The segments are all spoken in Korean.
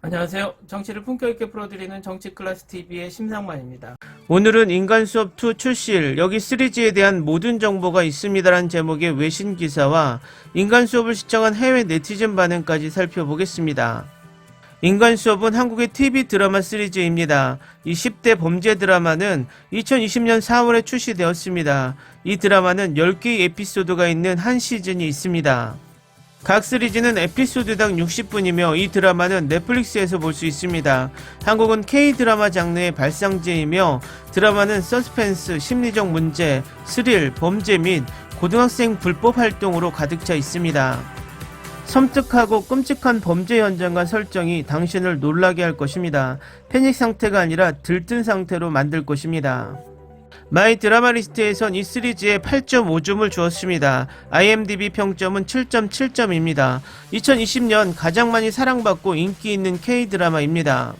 안녕하세요. 정치를 품격 있게 풀어드리는 정치클래스TV의 심상만입니다. 오늘은 인간수업2 출시일 여기 시리즈에 대한 모든 정보가 있습니다라는 제목의 외신 기사와 인간수업을 시청한 해외 네티즌 반응까지 살펴보겠습니다. 인간수업은 한국의 TV 드라마 시리즈입니다. 이 10대 범죄 드라마는 2020년 4월에 출시되었습니다. 이 드라마는 10개의 에피소드가 있는 한 시즌이 있습니다. 각 시리즈는 에피소드당 60분이며 이 드라마는 넷플릭스에서 볼 수 있습니다. 한국은 K-드라마 장르의 발상지이며 드라마는 서스펜스, 심리적 문제, 스릴, 범죄 및 고등학생 불법 활동으로 가득 차 있습니다. 섬뜩하고 끔찍한 범죄 현장과 설정이 당신을 놀라게 할 것입니다. 패닉 상태가 아니라 들뜬 상태로 만들 것입니다. 마이 드라마 리스트에선 이 시리즈에 8.5점을 주었습니다. IMDb 평점은 7.7점입니다. 2020년 가장 많이 사랑받고 인기 있는 K-드라마입니다.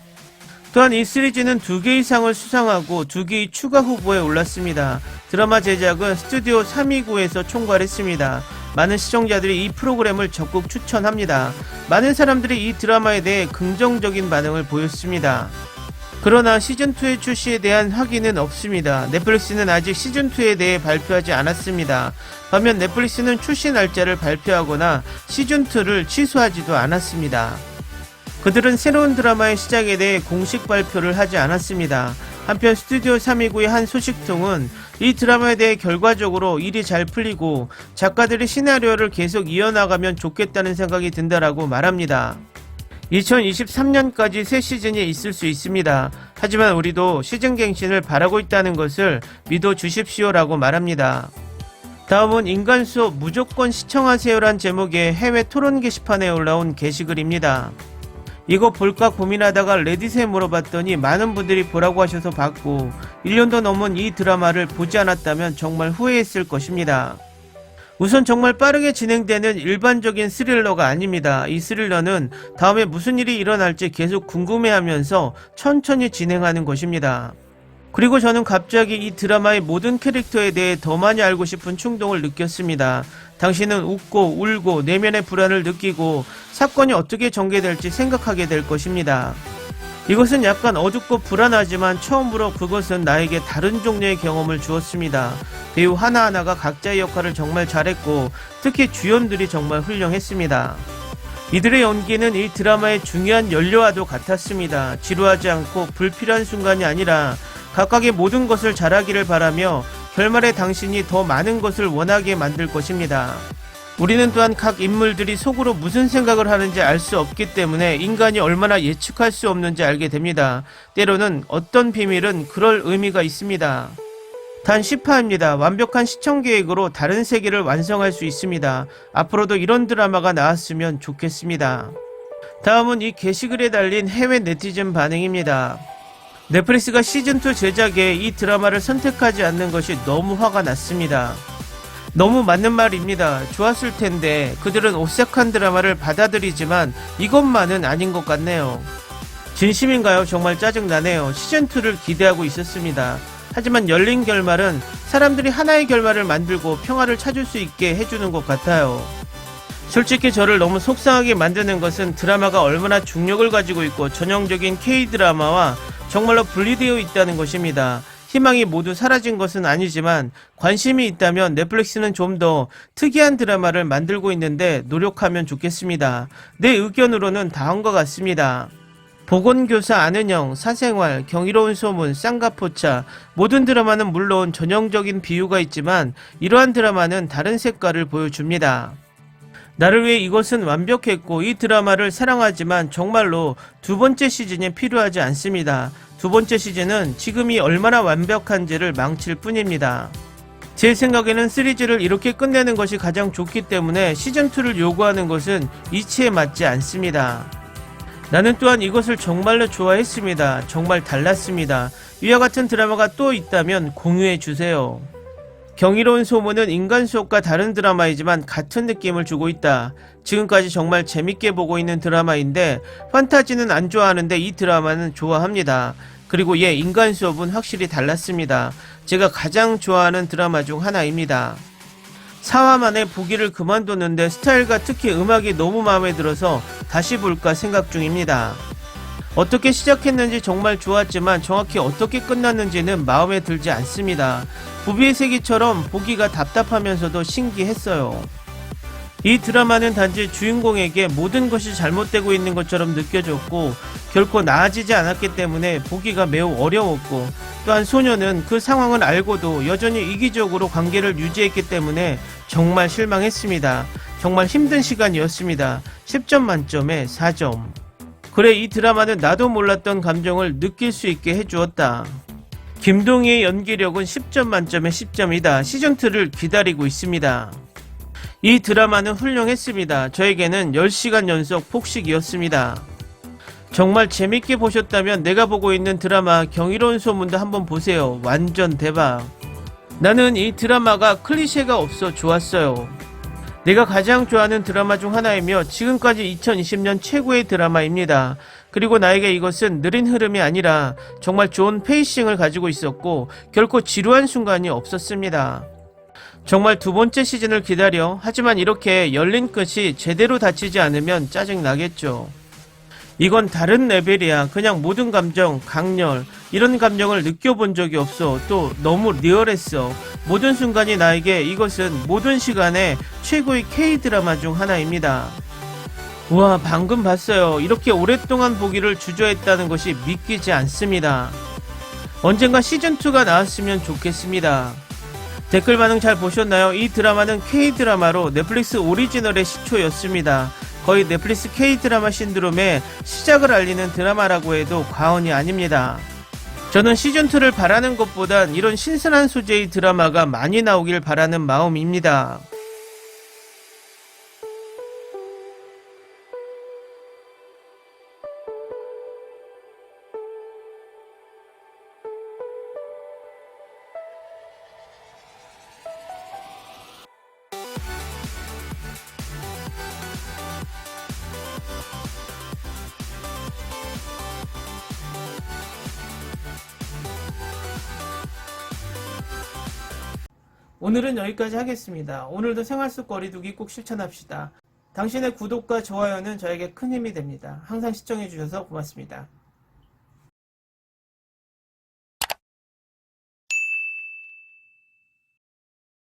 또한 이 시리즈는 2개의 상을 수상하고 2개의 추가 후보에 올랐습니다. 드라마 제작은 스튜디오 329에서 총괄했습니다. 많은 시청자들이 이 프로그램을 적극 추천합니다. 많은 사람들이 이 드라마에 대해 긍정적인 반응을 보였습니다. 그러나 시즌2의 출시에 대한 확인은 없습니다. 넷플릭스는 아직 시즌2에 대해 발표하지 않았습니다. 반면 넷플릭스는 출시 날짜를 발표하거나 시즌2를 취소하지도 않았습니다. 그들은 새로운 드라마의 시작에 대해 공식 발표를 하지 않았습니다. 한편 스튜디오 329의 한 소식통은 이 드라마에 대해 결과적으로 일이 잘 풀리고 작가들이 시나리오를 계속 이어나가면 좋겠다는 생각이 든다라고 말합니다. 2023년까지 새 시즌이 있을 수 있습니다. 하지만 우리도 시즌 갱신을 바라고 있다는 것을 믿어 주십시오라고 말합니다. 다음은 인간수업 무조건 시청하세요란 제목의 해외 토론 게시판에 올라온 게시글입니다. 이거 볼까 고민하다가 레딧에 물어봤더니 많은 분들이 보라고 하셔서 봤고 1년도 넘은 이 드라마를 보지 않았다면 정말 후회했을 것입니다. 우선 정말 빠르게 진행되는 일반적인 스릴러가 아닙니다. 이 스릴러는 다음에 무슨 일이 일어날지 계속 궁금해하면서 천천히 진행하는 것입니다. 그리고 저는 갑자기 이 드라마의 모든 캐릭터에 대해 더 많이 알고 싶은 충동을 느꼈습니다. 당신은 웃고 울고 내면의 불안을 느끼고 사건이 어떻게 전개될지 생각하게 될 것입니다. 이것은 약간 어둡고 불안하지만 처음으로 그것은 나에게 다른 종류의 경험을 주었습니다. 배우 하나하나가 각자의 역할을 정말 잘했고 특히 주연들이 정말 훌륭했습니다. 이들의 연기는 이 드라마의 중요한 연료와도 같았습니다. 지루하지 않고 불필요한 순간이 아니라 각각의 모든 것을 잘하기를 바라며 결말에 당신이 더 많은 것을 원하게 만들 것입니다. 우리는 또한 각 인물들이 속으로 무슨 생각을 하는지 알 수 없기 때문에 인간이 얼마나 예측할 수 없는지 알게 됩니다. 때로는 어떤 비밀은 그럴 의미가 있습니다. 단 10화입니다. 완벽한 시청 계획으로 다른 세계를 완성할 수 있습니다. 앞으로도 이런 드라마가 나왔으면 좋겠습니다. 다음은 이 게시글에 달린 해외 네티즌 반응입니다. 넷플릭스가 시즌2 제작에 이 드라마를 선택하지 않는 것이 너무 화가 났습니다. 너무 맞는 말입니다. 좋았을 텐데 그들은 오싹한 드라마를 받아들이지만 이것만은 아닌 것 같네요. 진심인가요? 정말 짜증나네요. 시즌2를 기대하고 있었습니다. 하지만 열린 결말은 사람들이 하나의 결말을 만들고 평화를 찾을 수 있게 해주는 것 같아요. 솔직히 저를 너무 속상하게 만드는 것은 드라마가 얼마나 중력을 가지고 있고 전형적인 K-드라마와 정말로 분리되어 있다는 것입니다. 희망이 모두 사라진 것은 아니지만 관심이 있다면 넷플릭스는 좀 더 특이한 드라마를 만들고 있는데 노력하면 좋겠습니다. 내 의견으로는 다음과 같습니다. 보건교사 아는형, 사생활, 경이로운 소문, 쌍가포차 모든 드라마는 물론 전형적인 비유가 있지만 이러한 드라마는 다른 색깔을 보여줍니다. 나를 위해 이것은 완벽했고 이 드라마를 사랑하지만 정말로 두 번째 시즌이 필요하지 않습니다. 두 번째 시즌은 지금이 얼마나 완벽한지를 망칠 뿐입니다. 제 생각에는 시리즈를 이렇게 끝내는 것이 가장 좋기 때문에 시즌2를 요구하는 것은 이치에 맞지 않습니다. 나는 또한 이것을 정말로 좋아했습니다. 정말 달랐습니다. 이와 같은 드라마가 또 있다면 공유해주세요. 경이로운 소문은 인간수업과 다른 드라마이지만 같은 느낌을 주고 있다. 지금까지 정말 재밌게 보고 있는 드라마인데 판타지는 안 좋아하는데 이 드라마는 좋아합니다. 그리고 인간수업은 확실히 달랐습니다. 제가 가장 좋아하는 드라마 중 하나입니다. 4화 만에 보기를 그만뒀는데 스타일과 특히 음악이 너무 마음에 들어서 다시 볼까 생각 중입니다. 어떻게 시작했는지 정말 좋았지만 정확히 어떻게 끝났는지는 마음에 들지 않습니다. 부비의 세기처럼 보기가 답답하면서도 신기했어요. 이 드라마는 단지 주인공에게 모든 것이 잘못되고 있는 것처럼 느껴졌고 결코 나아지지 않았기 때문에 보기가 매우 어려웠고, 또한 소녀는 그 상황을 알고도 여전히 이기적으로 관계를 유지했기 때문에 정말 실망했습니다. 정말 힘든 시간이었습니다. 10점 만점에 4점. 그래, 이 드라마는 나도 몰랐던 감정을 느낄 수 있게 해주었다. 김동희의 연기력은 10점 만점에 10점이다. 시즌2를 기다리고 있습니다. 이 드라마는 훌륭했습니다. 저에게는 10시간 연속 폭식이었습니다. 정말 재밌게 보셨다면 내가 보고 있는 드라마 경이로운 소문도 한번 보세요. 완전 대박. 나는 이 드라마가 클리셰가 없어 좋았어요. 내가 가장 좋아하는 드라마 중 하나이며 지금까지 2020년 최고의 드라마입니다. 그리고 나에게 이것은 느린 흐름이 아니라 정말 좋은 페이싱을 가지고 있었고 결코 지루한 순간이 없었습니다. 정말 두 번째 시즌을 기다려. 하지만 이렇게 열린 끝이 제대로 닫히지 않으면 짜증나겠죠. 이건 다른 레벨이야. 그냥 모든 감정, 강렬, 이런 감정을 느껴본 적이 없어. 또 너무 리얼했어. 모든 순간이 나에게 이것은 모든 시간의 최고의 K-드라마 중 하나입니다. 우와, 방금 봤어요. 이렇게 오랫동안 보기를 주저했다는 것이 믿기지 않습니다. 언젠가 시즌2가 나왔으면 좋겠습니다. 댓글 반응 잘 보셨나요? 이 드라마는 K-드라마로 넷플릭스 오리지널의 시초였습니다. 거의 넷플릭스 K-드라마 신드롬의 시작을 알리는 드라마라고 해도 과언이 아닙니다. 저는 시즌2를 바라는 것보단 이런 신선한 소재의 드라마가 많이 나오길 바라는 마음입니다. 오늘은 여기까지 하겠습니다. 오늘도 생활 속 거리두기 꼭 실천합시다. 당신의 구독과 좋아요는 저에게 큰 힘이 됩니다. 항상 시청해주셔서 고맙습니다.